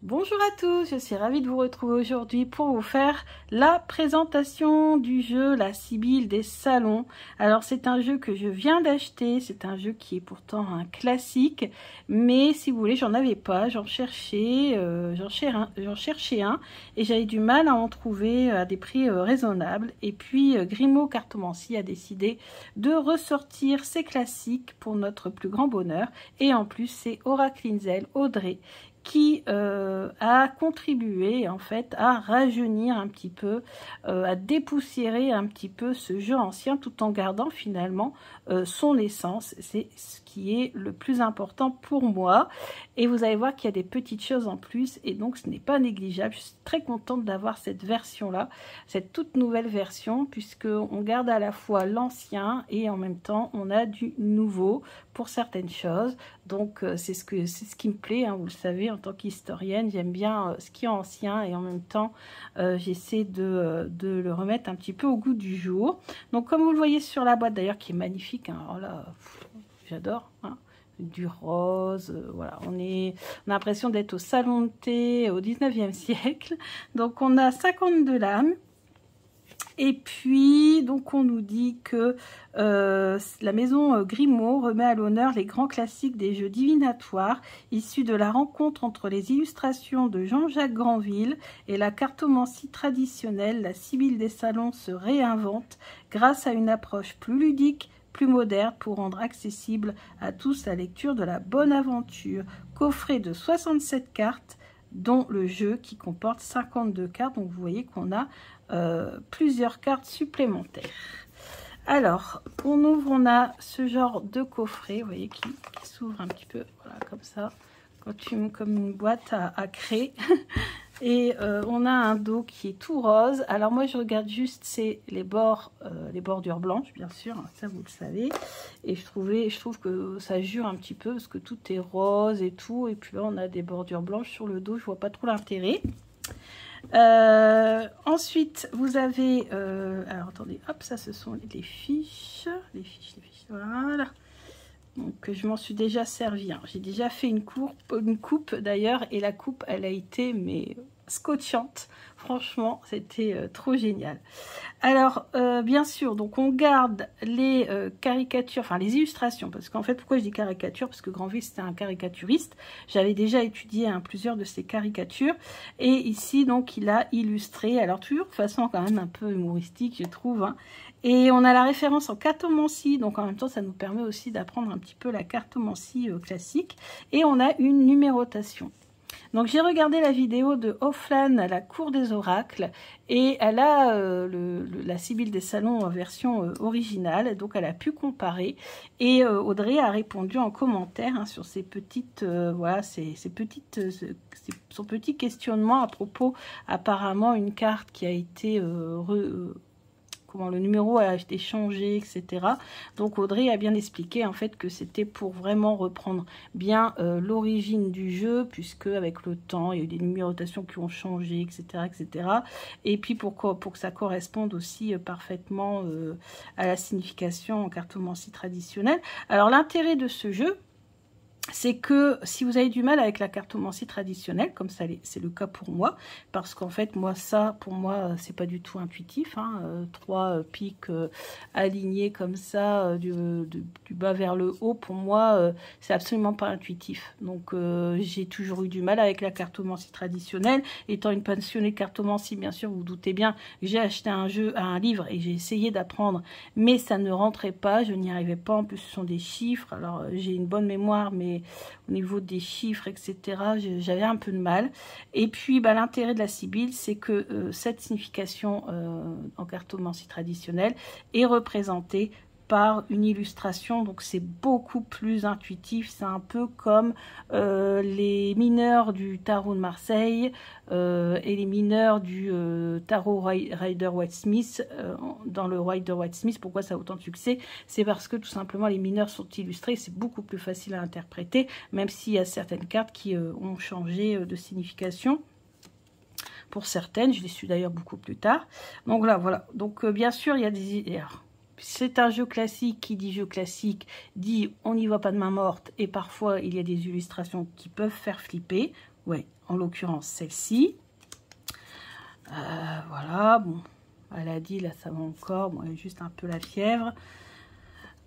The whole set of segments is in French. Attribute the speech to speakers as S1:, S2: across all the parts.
S1: Bonjour à tous, je suis ravie de vous retrouver aujourd'hui pour vous faire la présentation du jeu La Sibylle des Salons. Alors c'est un jeu que je viens d'acheter, c'est un jeu qui est pourtant un classique, mais si vous voulez j'en avais pas, j'en cherchais un et j'avais du mal à en trouver à des prix raisonnables. Et puis Grimaud Cartomancie a décidé de ressortir ses classiques pour notre plus grand bonheur, et en plus c'est Aura Klinzel, Audrey, qui a contribué en fait à rajeunir un petit peu, à dépoussiérer un petit peu ce jeu ancien tout en gardant finalement son essence. C'est ce qui est le plus important pour moi. Et vous allez voir qu'il y a des petites choses en plus et donc ce n'est pas négligeable. Je suis très contente d'avoir cette version-là, cette toute nouvelle version, puisqu'on garde à la fois l'ancien et en même temps on a du nouveau pour certaines choses. Donc c'est ce qui me plaît, hein, vous le savez, en tant qu'historienne, j'aime bien ce qui est ancien et en même temps j'essaie de le remettre un petit peu au goût du jour. Donc comme vous le voyez sur la boîte d'ailleurs, qui est magnifique, hein, alors là, j'adore, hein, du rose, voilà, on a l'impression d'être au salon de thé au 19e siècle. Donc on a 52 lames. Et puis, donc, on nous dit que la maison Grimaud remet à l'honneur les grands classiques des jeux divinatoires, issus de la rencontre entre les illustrations de Jean-Jacques Granville et la cartomancie traditionnelle. La Sibylle des Salons se réinvente grâce à une approche plus ludique, plus moderne, pour rendre accessible à tous la lecture de la bonne aventure. Coffret de 67 cartes, dont le jeu qui comporte 52 cartes. Donc, vous voyez qu'on a plusieurs cartes supplémentaires. Alors, on ouvre, on a ce genre de coffret, vous voyez, qui s'ouvre un petit peu, voilà, comme ça, comme une boîte à craie. Et on a un dos qui est tout rose. Alors moi je regarde juste les bordures blanches, bien sûr, ça vous le savez. Et je trouve que ça jure un petit peu parce que tout est rose et tout. Et puis là on a des bordures blanches sur le dos, je vois pas trop l'intérêt. Ensuite vous avez alors attendez, hop, ça ce sont les fiches, voilà. Donc je m'en suis déjà servi, hein. J'ai déjà fait une coupe d'ailleurs, et la coupe elle a été mais scotchante, franchement c'était trop génial. Alors bien sûr, donc on garde les caricatures, enfin les illustrations, parce qu'en fait pourquoi je dis caricature, parce que Granville c'était un caricaturiste, j'avais déjà étudié plusieurs de ses caricatures, et ici donc il a illustré, alors toujours de façon quand même un peu humoristique je trouve, hein. Et on a la référence en cartomancie, donc en même temps ça nous permet aussi d'apprendre un petit peu la cartomancie classique, et on a une numérotation. Donc j'ai regardé la vidéo de Offlan à la cour des oracles, et elle a la Sibylle des Salons en version originale, donc elle a pu comparer, et Audrey a répondu en commentaire, hein, sur ses petites, voilà, son petit questionnement à propos, apparemment une carte qui a été comment le numéro a été changé, etc. Donc Audrey a bien expliqué en fait que c'était pour vraiment reprendre bien l'origine du jeu, puisque avec le temps il y a eu des numérotations qui ont changé, etc., etc. Et puis pour que ça corresponde aussi parfaitement à la signification en cartomancie traditionnelle. Alors l'intérêt de ce jeu, c'est que si vous avez du mal avec la cartomancie traditionnelle, comme ça c'est le cas pour moi, parce qu'en fait moi ça, pour moi c'est pas du tout intuitif, hein, 3 pics alignés comme ça du bas vers le haut, pour moi c'est absolument pas intuitif. Donc j'ai toujours eu du mal avec la cartomancie traditionnelle. Étant une passionnée de cartomancie, bien sûr, vous vous doutez bien, j'ai acheté un livre et j'ai essayé d'apprendre, mais ça ne rentrait pas, je n'y arrivais pas. En plus ce sont des chiffres, alors j'ai une bonne mémoire, mais au niveau des chiffres, etc., j'avais un peu de mal. Et puis, l'intérêt de la Sibylle, c'est que cette signification en cartomancie traditionnelle est représentée par une illustration, donc c'est beaucoup plus intuitif. C'est un peu comme les mineurs du tarot de Marseille et les mineurs du tarot Rider-Waite-Smith. Dans le Rider-Waite-Smith, pourquoi ça a autant de succès? C'est parce que tout simplement les mineurs sont illustrés, c'est beaucoup plus facile à interpréter, même s'il y a certaines cartes qui ont changé de signification. Pour certaines, je les suis d'ailleurs beaucoup plus tard. Donc là, voilà. Donc bien sûr, il y a des idées. C'est un jeu classique, qui dit jeu classique dit on n'y voit pas de main morte, et parfois il y a des illustrations qui peuvent faire flipper. Ouais, en l'occurrence celle-ci. Voilà, bon, maladie, là ça va encore, bon, juste un peu la fièvre.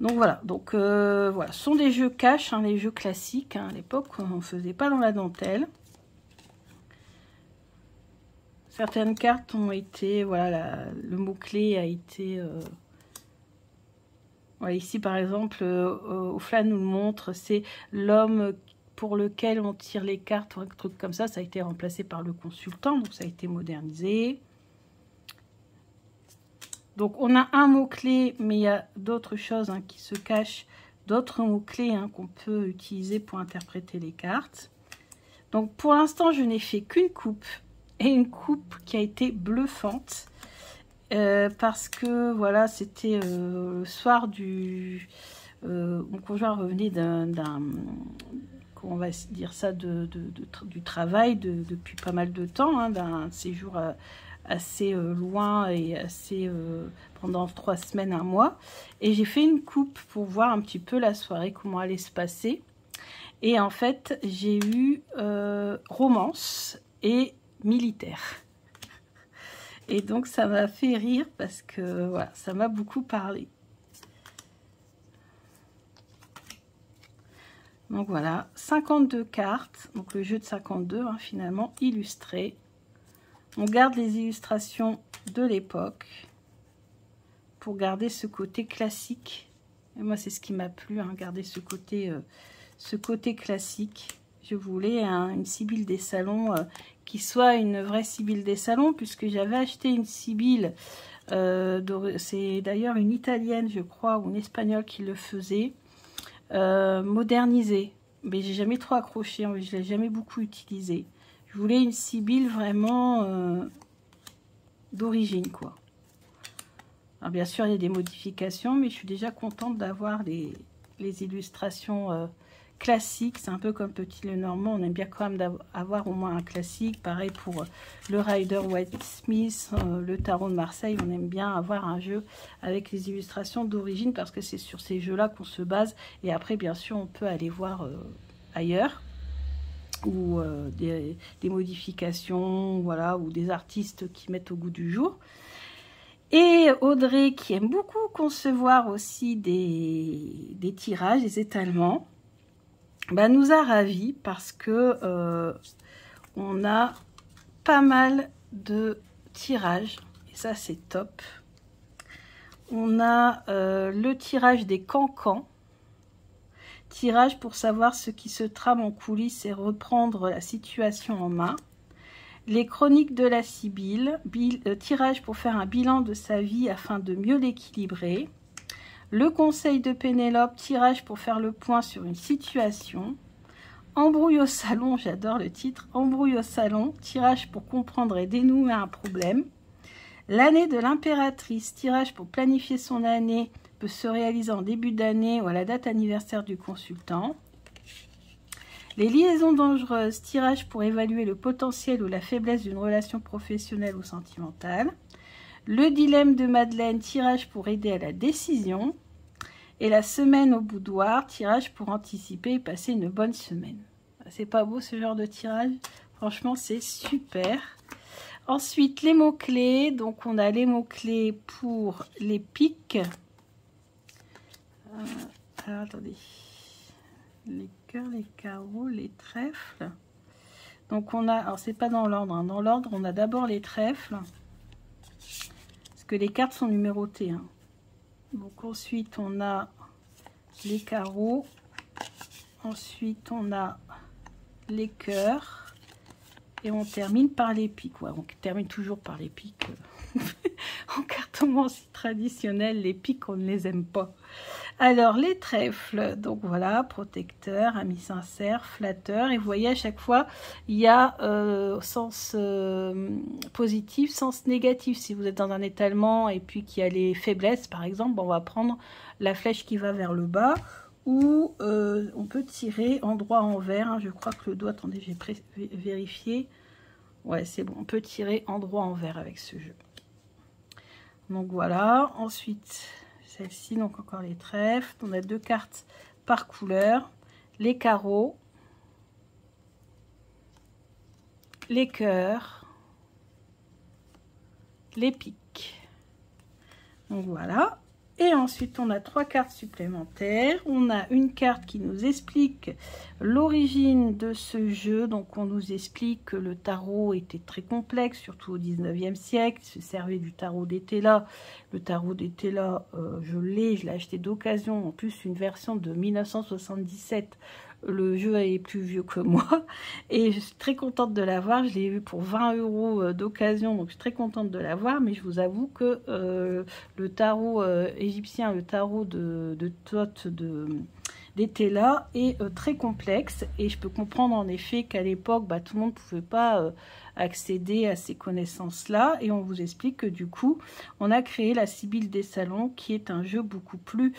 S1: Donc voilà, voilà, ce sont des jeux cash, hein, les jeux classiques, hein, à l'époque on ne faisait pas dans la dentelle. Certaines cartes ont été, voilà, le mot-clé a été... voilà, ici par exemple, Ofla nous le montre, c'est l'homme pour lequel on tire les cartes, ou un truc comme ça a été remplacé par le consultant, donc ça a été modernisé. Donc on a un mot-clé, mais il y a d'autres choses, hein, qui se cachent, d'autres mots-clés, hein, qu'on peut utiliser pour interpréter les cartes. Donc pour l'instant, je n'ai fait qu'une coupe, et une coupe qui a été bluffante, parce que voilà, c'était le soir du... mon conjoint revenait on va dire ça, du travail depuis pas mal de temps, hein, d'un séjour assez loin et assez pendant 3 semaines, 1 mois. Et j'ai fait une coupe pour voir un petit peu la soirée, comment allait se passer. Et en fait, j'ai eu romance et militaire. Et donc, ça m'a fait rire parce que voilà, ça m'a beaucoup parlé. Donc voilà, 52 cartes, donc le jeu de 52, hein, finalement, illustré. On garde les illustrations de l'époque pour garder ce côté classique. Et moi, c'est ce qui m'a plu, hein, garder ce côté classique. Je voulais une Sibylle des salons qui soit une vraie Sibylle des salons, puisque j'avais acheté une Sibylle, c'est d'ailleurs une italienne, je crois, ou une espagnole qui le faisait. Modernisé, mais j'ai jamais trop accroché, je l'ai jamais beaucoup utilisé. Je voulais une Sibylle vraiment d'origine, quoi. Alors bien sûr il y a des modifications, mais je suis déjà contente d'avoir les illustrations classiques. C'est un peu comme Petit Lenormand, on aime bien quand même avoir au moins un classique. Pareil pour le Rider Waite Smith, le Tarot de Marseille, on aime bien avoir un jeu avec les illustrations d'origine, parce que c'est sur ces jeux là qu'on se base. Et après bien sûr on peut aller voir ailleurs, ou des modifications, voilà, ou des artistes qui mettent au goût du jour. Et Audrey, qui aime beaucoup concevoir aussi des tirages, des étalements, bah, nous a ravis, parce que on a pas mal de tirages, et ça c'est top. On a le tirage des cancans, tirage pour savoir ce qui se trame en coulisses et reprendre la situation en main. Les chroniques de la Sibylle, tirage pour faire un bilan de sa vie afin de mieux l'équilibrer. Le conseil de Pénélope, tirage pour faire le point sur une situation. Embrouille au salon, j'adore le titre, embrouille au salon, tirage pour comprendre et dénouer un problème. L'année de l'impératrice, tirage pour planifier son année, peut se réaliser en début d'année ou à la date anniversaire du consultant. Les liaisons dangereuses, tirage pour évaluer le potentiel ou la faiblesse d'une relation professionnelle ou sentimentale. Le dilemme de Madeleine, tirage pour aider à la décision. Et la semaine au boudoir, tirage pour anticiper et passer une bonne semaine. C'est pas beau ce genre de tirage? Franchement, c'est super. Ensuite, les mots-clés. Donc, on a les mots-clés pour les pics. Alors, attendez. Les cœurs, les carreaux, les trèfles. Donc on a, alors c'est pas dans l'ordre, hein. Dans l'ordre on a d'abord les trèfles, parce que les cartes sont numérotées, hein. Donc ensuite on a les carreaux, ensuite on a les cœurs, et on termine par les pics. Ouais, on termine toujours par les pics. En cartomancie traditionnelle, les pics on ne les aime pas. Alors, les trèfles, donc voilà, protecteur, ami sincère, flatteur. Et vous voyez, à chaque fois, il y a sens positif, sens négatif. Si vous êtes dans un étalement et puis qu'il y a les faiblesses, par exemple, on va prendre la flèche qui va vers le bas. Ou on peut tirer endroit envers. Hein, je crois que le doigt, attendez, j'ai vérifié. Ouais, c'est bon, on peut tirer endroit envers avec ce jeu. Donc voilà, ensuite... Celle-ci, donc encore les trèfles. On a 2 cartes par couleur. Les carreaux. les cœurs, les piques. Donc voilà. Et ensuite, on a 3 cartes supplémentaires. On a une carte qui nous explique l'origine de ce jeu. Donc, on nous explique que le tarot était très complexe, surtout au 19e siècle. Il se servait du tarot d'Etela. Le tarot d'Etela, je l'ai acheté d'occasion. En plus, une version de 1977. Le jeu est plus vieux que moi. Et je suis très contente de l'avoir. Je l'ai eu pour 20 € d'occasion. Donc, je suis très contente de l'avoir. Mais je vous avoue que le tarot égyptien, le tarot de Thoth d'Etela est très complexe. Et je peux comprendre en effet qu'à l'époque, tout le monde ne pouvait pas accéder à ces connaissances-là. Et on vous explique que du coup, on a créé la Sibylle des Salons, qui est un jeu beaucoup plus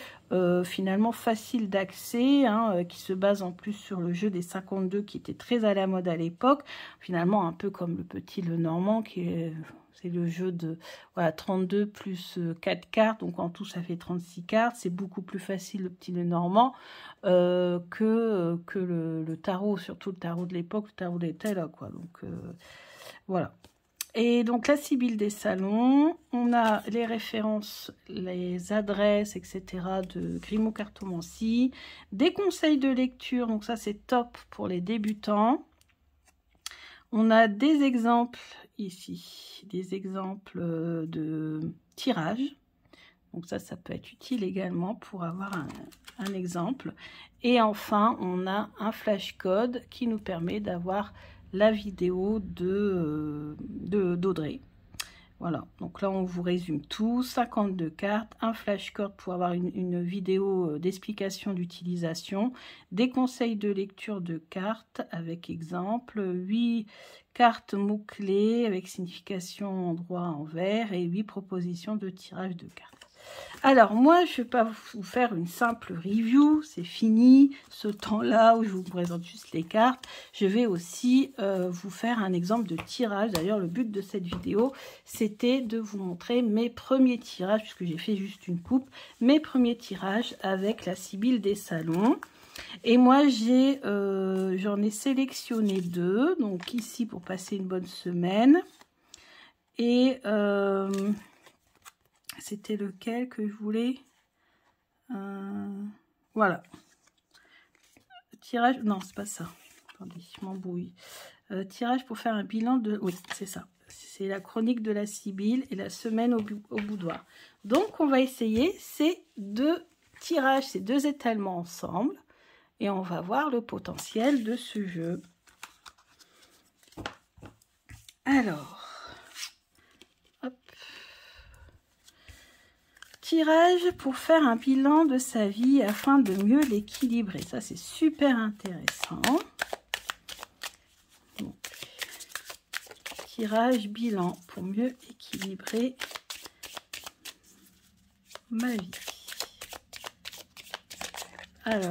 S1: finalement facile d'accès, qui se base en plus sur le jeu des 52 qui était très à la mode à l'époque. Finalement, un peu comme le petit Lenormand qui est... C'est le jeu de 32 plus 4 cartes, donc en tout ça fait 36 cartes. C'est beaucoup plus facile le petit Lenormand que le tarot, surtout le tarot de l'époque, le tarot d'Etela, quoi. Donc voilà. Et donc la Sibylle des Salons, on a les références, les adresses, etc. de Grimaud Cartomancie, des conseils de lecture, donc ça c'est top pour les débutants. On a des exemples ici, des exemples de tirage. Donc ça peut être utile également pour avoir un exemple. Et enfin, on a un flash code qui nous permet d'avoir la vidéo d'Audrey. Voilà, donc là on vous résume tout, 52 cartes, un flashcard pour avoir une vidéo d'explication d'utilisation, des conseils de lecture de cartes avec exemple, 8 cartes mots-clés avec signification endroit en vert et 8 propositions de tirage de cartes. Alors moi je ne vais pas vous faire une simple review, c'est fini ce temps-là où je vous présente juste les cartes. Je vais aussi vous faire un exemple de tirage. D'ailleurs le but de cette vidéo c'était de vous montrer mes premiers tirages, puisque j'ai fait juste une coupe, mes premiers tirages avec la Sibylle des Salons. Et moi j'en ai sélectionné 2, donc ici pour passer une bonne semaine. Et c'était lequel que je voulais voilà. Tirage, non, c'est pas ça. Attendez, je m'embrouille. Tirage pour faire un bilan de... Oui, c'est ça. C'est la chronique de la Sibylle et la semaine au boudoir. Donc, on va essayer ces 2 tirages, ces 2 étalements ensemble. Et on va voir le potentiel de ce jeu. Alors... Tirage pour faire un bilan de sa vie afin de mieux l'équilibrer. Ça, c'est super intéressant. Donc, tirage bilan pour mieux équilibrer ma vie. Alors,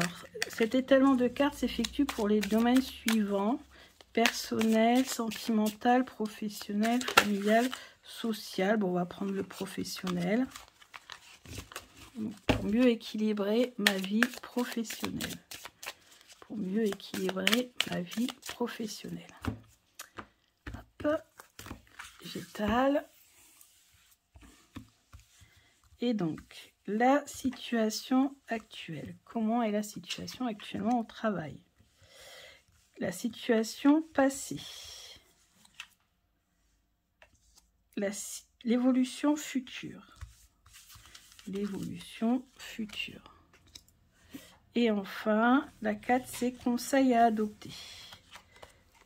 S1: cet étalement de cartes s'effectue pour les domaines suivants: personnel, sentimental, professionnel, familial, social. Bon, on va prendre le professionnel. Pour mieux équilibrer ma vie professionnelle. Pour mieux équilibrer ma vie professionnelle. Hop, j'étale. Et donc, la situation actuelle. Comment est la situation actuellement au travail? La situation passée. L'évolution future. L'évolution future. Et enfin, la 4, c'est conseil à adopter.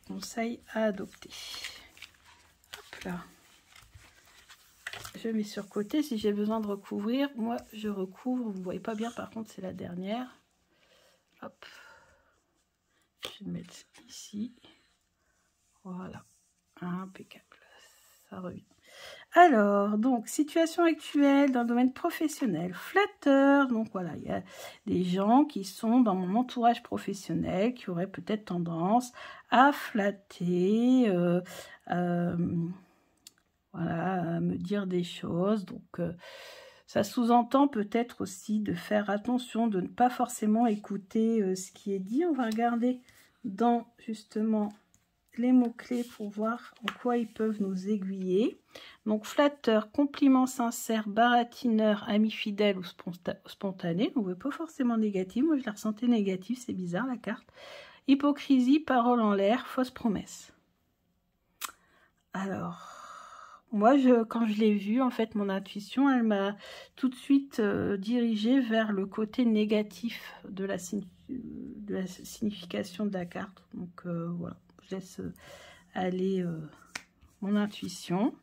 S1: Conseil à adopter. Hop là. Je mets sur côté si j'ai besoin de recouvrir. Moi, je recouvre. Vous ne voyez pas bien, par contre, c'est la dernière. Hop. Je vais mettre ici. Voilà. Impeccable. Ça revient. Alors, donc, situation actuelle dans le domaine professionnel, flatteur. Donc, voilà, il y a des gens qui sont dans mon entourage professionnel qui auraient peut-être tendance à flatter, voilà, à me dire des choses. Donc, ça sous-entend peut-être aussi de faire attention, de ne pas forcément écouter ce qui est dit. On va regarder dans, justement, les mots-clés pour voir en quoi ils peuvent nous aiguiller. Donc, flatteur, compliment sincère, baratineur, ami fidèle ou spontané. Donc, pas forcément négatif. Moi, je la ressentais négative. C'est bizarre, la carte. Hypocrisie, parole en l'air, fausse promesse. Alors, moi, quand je l'ai vue, en fait, mon intuition, elle m'a tout de suite dirigée vers le côté négatif de la signification de la carte. Donc, voilà, je laisse aller mon intuition.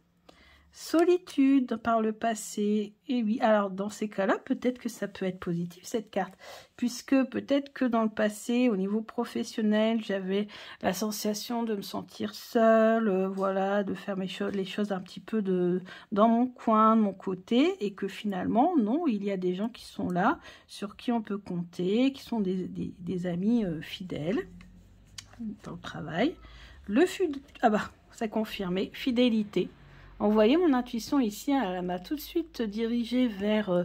S1: Solitude par le passé. Et oui, alors dans ces cas-là, peut-être que ça peut être positif cette carte, puisque peut-être que dans le passé, au niveau professionnel, j'avais la sensation de me sentir seule, voilà, de faire les choses un petit peu dans mon coin, de mon côté, et que finalement, non, il y a des gens qui sont là, sur qui on peut compter, qui sont des amis fidèles dans le travail. Ah bah, ça confirmé, fidélité. Vous voyez, mon intuition ici, elle m'a tout de suite dirigée vers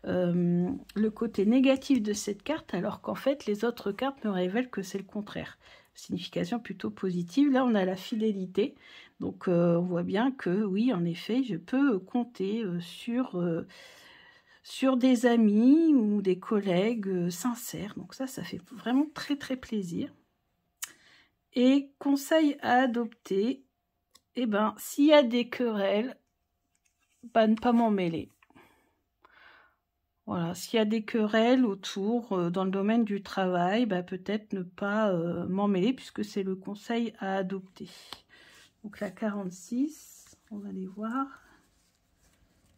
S1: le côté négatif de cette carte, alors qu'en fait, les autres cartes me révèlent que c'est le contraire. Signification plutôt positive. Là, on a la fidélité. Donc, on voit bien que, oui, en effet, je peux compter sur des amis ou des collègues sincères. Donc ça fait vraiment très, très plaisir. Et conseil à adopter, eh ben, s'il y a des querelles, bah, ne pas m'en mêler. Voilà, s'il y a des querelles autour dans le domaine du travail, bah, peut-être ne pas m'en mêler, puisque c'est le conseil à adopter. Donc la 46, on va aller voir.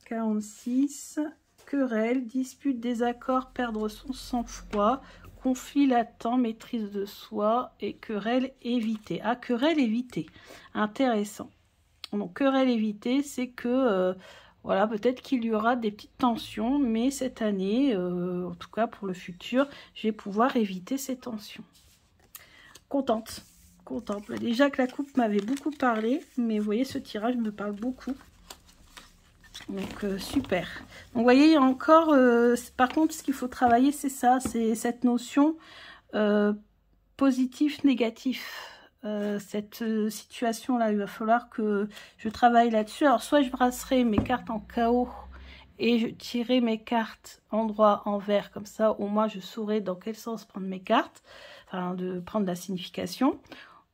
S1: 46, querelle, dispute, désaccord, perdre son sang-froid, conflit latent, maîtrise de soi et querelle évitée. Ah, querelle évitée, intéressant. Donc, querelle évitée, c'est que, voilà, peut-être qu'il y aura des petites tensions, mais cette année, en tout cas pour le futur, je vais pouvoir éviter ces tensions. Contente, contente. Déjà que la coupe m'avait beaucoup parlé, mais vous voyez, ce tirage me parle beaucoup. Donc, super. Donc, vous voyez, il y a encore, par contre, ce qu'il faut travailler, c'est ça, c'est cette notion positif-négatif. Cette situation-là, il va falloir que je travaille là-dessus. Alors, soit je brasserai mes cartes en chaos et je tirerai mes cartes endroit, envers, comme ça, au moins, je saurai dans quel sens prendre mes cartes, enfin, de prendre la signification.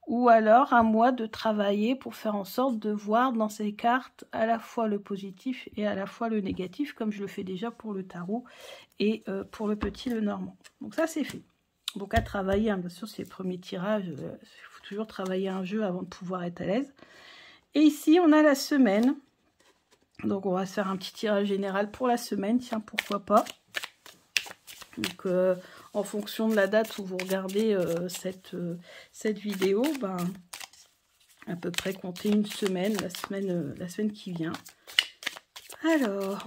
S1: Ou alors, à moi de travailler pour faire en sorte de voir dans ces cartes à la fois le positif et à la fois le négatif, comme je le fais déjà pour le tarot et pour le petit Lenormand. Donc ça, c'est fait. Donc à travailler, hein, bien sûr, c'est les premiers tirages. Il faut toujours travailler un jeu avant de pouvoir être à l'aise. Et ici, on a la semaine. Donc on va se faire un petit tirage général pour la semaine. Tiens, pourquoi pas. Donc en fonction de la date où vous regardez cette vidéo, ben, à peu près compter une semaine, la semaine qui vient. Alors,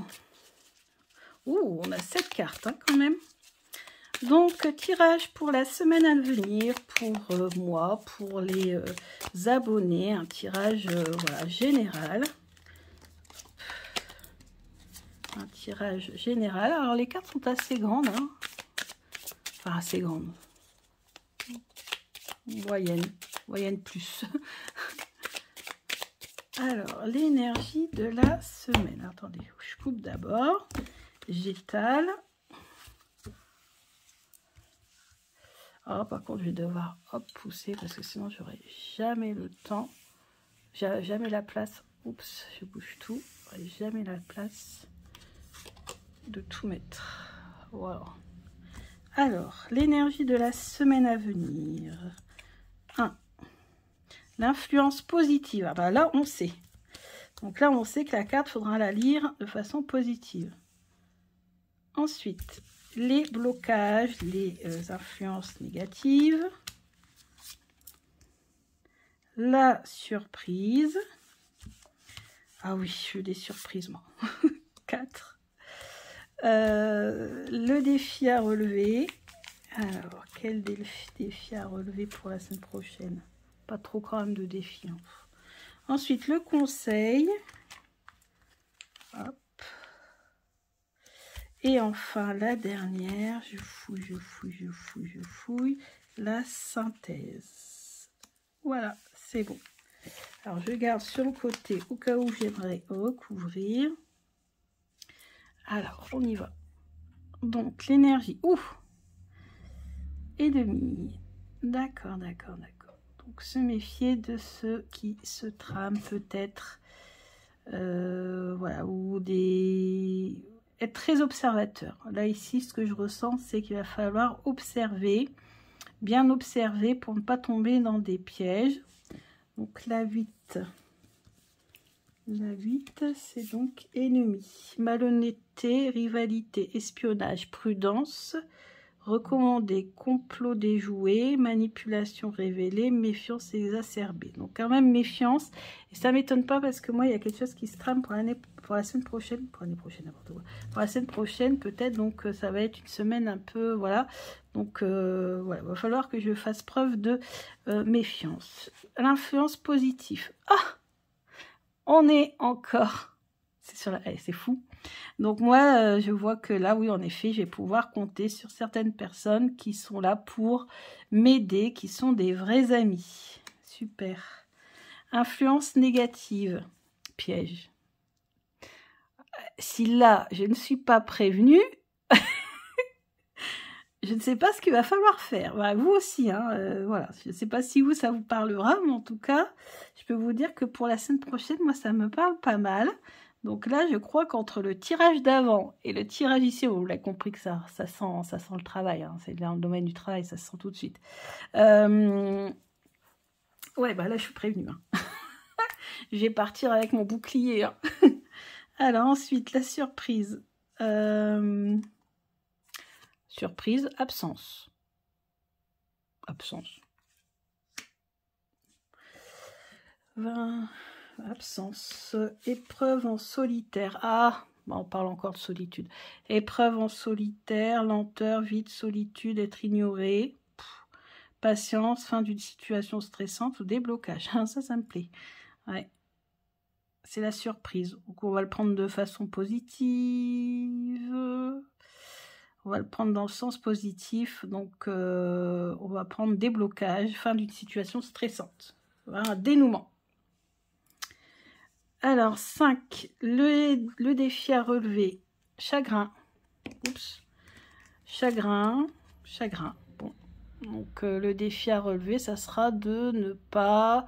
S1: on a 7 cartes hein, quand même. Donc, tirage pour la semaine à venir, pour moi, pour les abonnés, un tirage voilà, général. Un tirage général. Alors, les cartes sont assez grandes. Hein. Enfin, assez grandes. Moyenne plus. Alors, l'énergie de la semaine. Attendez, je coupe d'abord. J'étale. Alors, par contre, je vais devoir pousser parce que sinon, j'aurai jamais le temps. Jamais la place. Oups, je bouge tout. J'aurai jamais la place de tout mettre. Voilà. Alors, l'énergie de la semaine à venir. 1. L'influence positive. Ah ben là, on sait. Donc là, on sait que la carte, faudra la lire de façon positive. Ensuite, les blocages, les influences négatives. La surprise. Ah oui, je veux des surprises, moi. 4. Le défi à relever. Alors, quel défi à relever pour la semaine prochaine? Pas trop quand même de défis. Hein. Ensuite, le conseil. Hop. Et enfin, la dernière, je fouille, la synthèse. Voilà, c'est bon. Alors, je garde sur le côté au cas où j'aimerais recouvrir. Alors, on y va. Donc, l'énergie. Ouf! Et demi. D'accord, d'accord, d'accord. Donc, se méfier de ceux qui se trament peut-être. Voilà, ou des... Être très observateur. Là, ici, ce que je ressens, c'est qu'il va falloir observer, bien observer pour ne pas tomber dans des pièges. Donc, la 8. La 8, c'est donc ennemi. Malhonnêteté, rivalité, espionnage, prudence. Recommandé, complot déjoué, manipulation révélée, méfiance exacerbée. Donc quand même méfiance. Et ça m'étonne pas parce que moi, il y a quelque chose qui se trame pour la semaine prochaine. Pour l'année prochaine, n'importe quoi. Pour la semaine prochaine, peut-être. Donc ça va être une semaine un peu, voilà. Donc voilà, il va falloir que je fasse preuve de méfiance. L'influence positive. Ah, on est encore. C'est sur la... c'est fou. Donc moi, je vois que là, oui, en effet, je vais pouvoir compter sur certaines personnes qui sont là pour m'aider, qui sont des vrais amis. Super. Influence négative. Piège. Si là, je ne suis pas prévenue, je ne sais pas ce qu'il va falloir faire. Bah, vous aussi, hein, voilà. Je ne sais pas si vous, ça vous parlera, mais en tout cas, je peux vous dire que pour la semaine prochaine, moi, ça me parle pas mal. Donc là, je crois qu'entre le tirage d'avant et le tirage ici, vous l'avez compris que ça sent le travail. Hein, c'est dans le domaine du travail, ça se sent tout de suite. Ouais, bah là, je suis prévenue. Hein. Je vais partir avec mon bouclier. Hein. Alors ensuite, la surprise. Surprise, absence. Absence. 20... Absence, épreuve en solitaire. Ah, on parle encore de solitude. Épreuve en solitaire, lenteur, vide, solitude, être ignoré. Patience, fin d'une situation stressante ou déblocage. Ça me plaît. Ouais. C'est la surprise. Donc on va le prendre de façon positive. On va le prendre dans le sens positif. Donc on va prendre déblocage, fin d'une situation stressante. Voilà, un dénouement. Alors, 5, le défi à relever, chagrin. Oups. Chagrin. Bon. Donc, le défi à relever, ça sera de ne pas,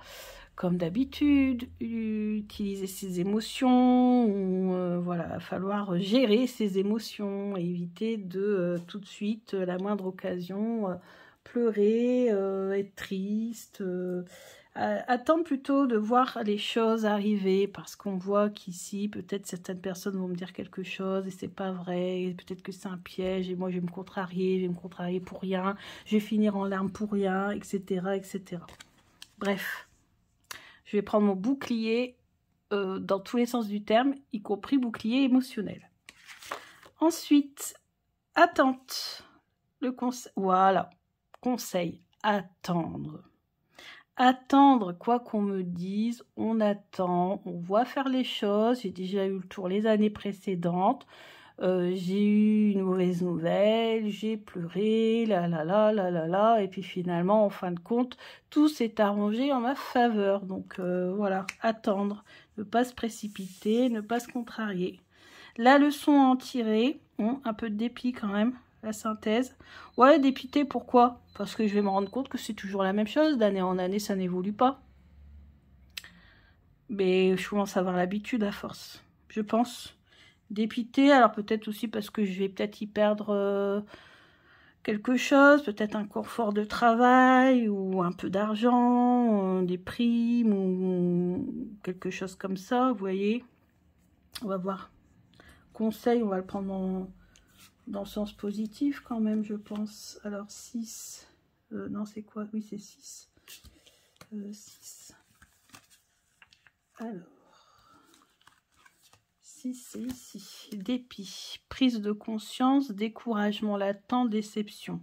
S1: comme d'habitude, utiliser ses émotions. Ou, voilà, il va falloir gérer ses émotions et éviter de tout de suite, la moindre occasion, pleurer, être triste. Attendre plutôt de voir les choses arriver parce qu'on voit qu'ici peut-être certaines personnes vont me dire quelque chose et c'est pas vrai, peut-être que c'est un piège et moi je vais me contrarier, pour rien, je vais finir en larmes pour rien, etc. etc. Bref, je vais prendre mon bouclier dans tous les sens du terme, y compris bouclier émotionnel. Ensuite, attente. Le conseil, voilà, conseil, attendre. Attendre quoi qu'on me dise, on attend, on voit faire les choses. J'ai déjà eu le tour les années précédentes. J'ai eu une mauvaise nouvelle, j'ai pleuré, et puis finalement, en fin de compte, tout s'est arrangé en ma faveur. Donc voilà, attendre, ne pas se précipiter, ne pas se contrarier. La leçon à en tirer, un peu de dépit quand même. La synthèse. Ouais, dépité, pourquoi? Parce que je vais me rendre compte que c'est toujours la même chose. D'année en année, ça n'évolue pas. Mais je commence à avoir l'habitude à force. Je pense. Dépité, alors peut-être aussi parce que je vais peut-être y perdre quelque chose. Peut-être un confort de travail ou un peu d'argent, des primes ou quelque chose comme ça, vous voyez. On va voir. Conseil, on va le prendre dans le sens positif quand même, je pense. Alors 6, non c'est quoi? Oui c'est 6. 6. Alors 6 c'est ici. Dépit, prise de conscience, découragement latent, déception.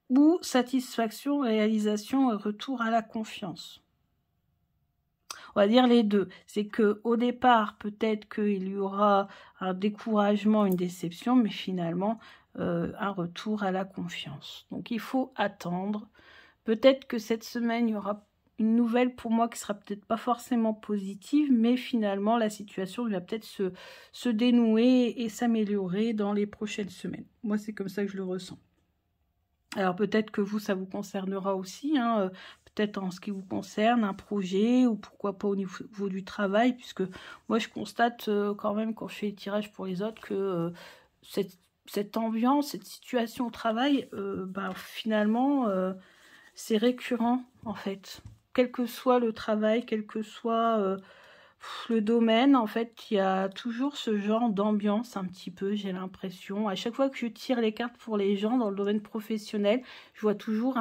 S1: Ou satisfaction, réalisation et retour à la confiance. On va dire les deux. C'est que au départ, peut-être qu'il y aura un découragement, une déception, mais finalement, un retour à la confiance. Donc, il faut attendre. Peut-être que cette semaine, il y aura une nouvelle pour moi qui sera peut-être pas forcément positive, mais finalement la situation va peut-être se dénouer et s'améliorer dans les prochaines semaines. Moi, c'est comme ça que je le ressens. Alors peut-être que vous, ça vous concernera aussi, hein, peut-être en ce qui vous concerne, un projet, ou pourquoi pas au niveau du travail, puisque moi je constate quand même quand je fais les tirages pour les autres que cette ambiance, cette situation au travail, ben, finalement, c'est récurrent en fait. Quel que soit le travail, quel que soit le domaine, en fait, il y a toujours ce genre d'ambiance un petit peu, j'ai l'impression. À chaque fois que je tire les cartes pour les gens dans le domaine professionnel, je vois toujours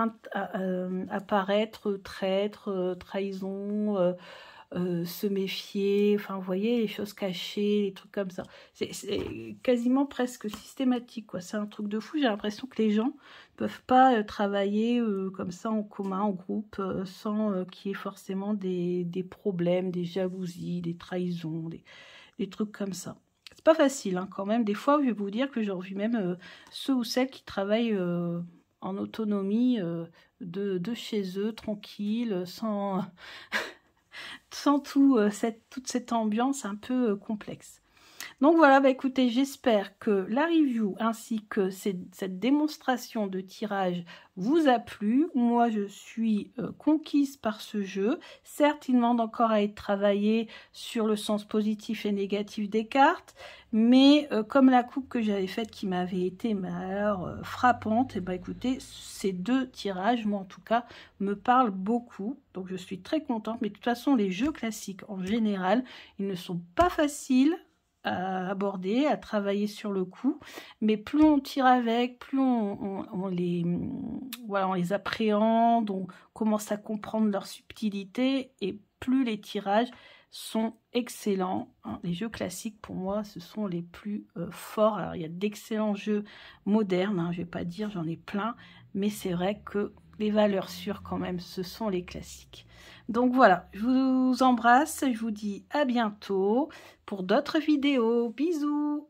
S1: apparaître traître, trahison, se méfier, enfin vous voyez, les choses cachées, les trucs comme ça. C'est quasiment presque systématique, quoi. C'est un truc de fou. J'ai l'impression que les gens ne peuvent pas travailler comme ça en commun, en groupe, sans qu'il y ait forcément des problèmes, des jalousies, des trahisons, des trucs comme ça. C'est pas facile, hein, quand même. Des fois, je vais vous dire que j'ai revu même ceux ou celles qui travaillent en autonomie de chez eux, tranquilles, sans... sans toute cette ambiance un peu complexe. Donc voilà, bah écoutez, j'espère que la review ainsi que cette démonstration de tirage vous a plu. Moi, je suis conquise par ce jeu. Certes, il demande encore à être travaillé sur le sens positif et négatif des cartes, mais comme la coupe que j'avais faite qui m'avait été frappante, et bah écoutez, ces deux tirages, moi en tout cas, me parlent beaucoup. Donc je suis très contente, mais de toute façon, les jeux classiques en général, ils ne sont pas faciles à aborder, à travailler sur le coup, mais plus on tire avec, plus on les appréhende, on commence à comprendre leur subtilité, et plus les tirages sont excellents, hein. Les jeux classiques, pour moi, ce sont les plus forts. Alors, il y a d'excellents jeux modernes, hein, je ne vais pas dire, j'en ai plein, mais c'est vrai que les valeurs sûres, quand même, ce sont les classiques. Donc voilà, je vous embrasse, je vous dis à bientôt pour d'autres vidéos. Bisous!